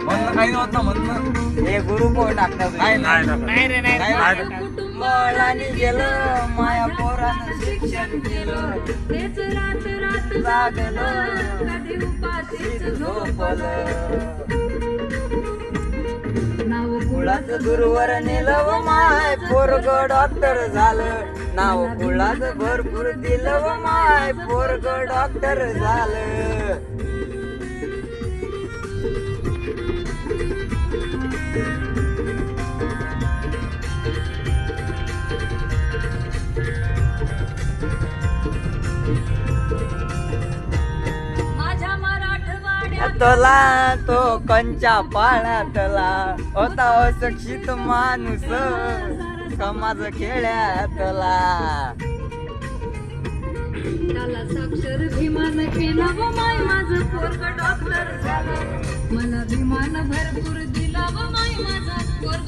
म्हणलं काही नव्हतं म्हणलं हे गुरु कोण टाकणार नाही रे नाही मळानी गेलं माया पोरानं शिक्षण केलं जागलं झोपलं कुळाचं दूरवर नेलं व माय पोरग डॉक्टर झालं नाव कुळाचं भरपूर दिलं व माय पोरग डॉक्टर झालं तला तो कंच्या पाण्यातला होता अशिक्षित माणूस समाज खेड्यातला त्याला साक्षर भीमान केलं व माय माझं पोरग डॉक्टर झालं मला भीमान भरपूर दिला व माय माझा पोरग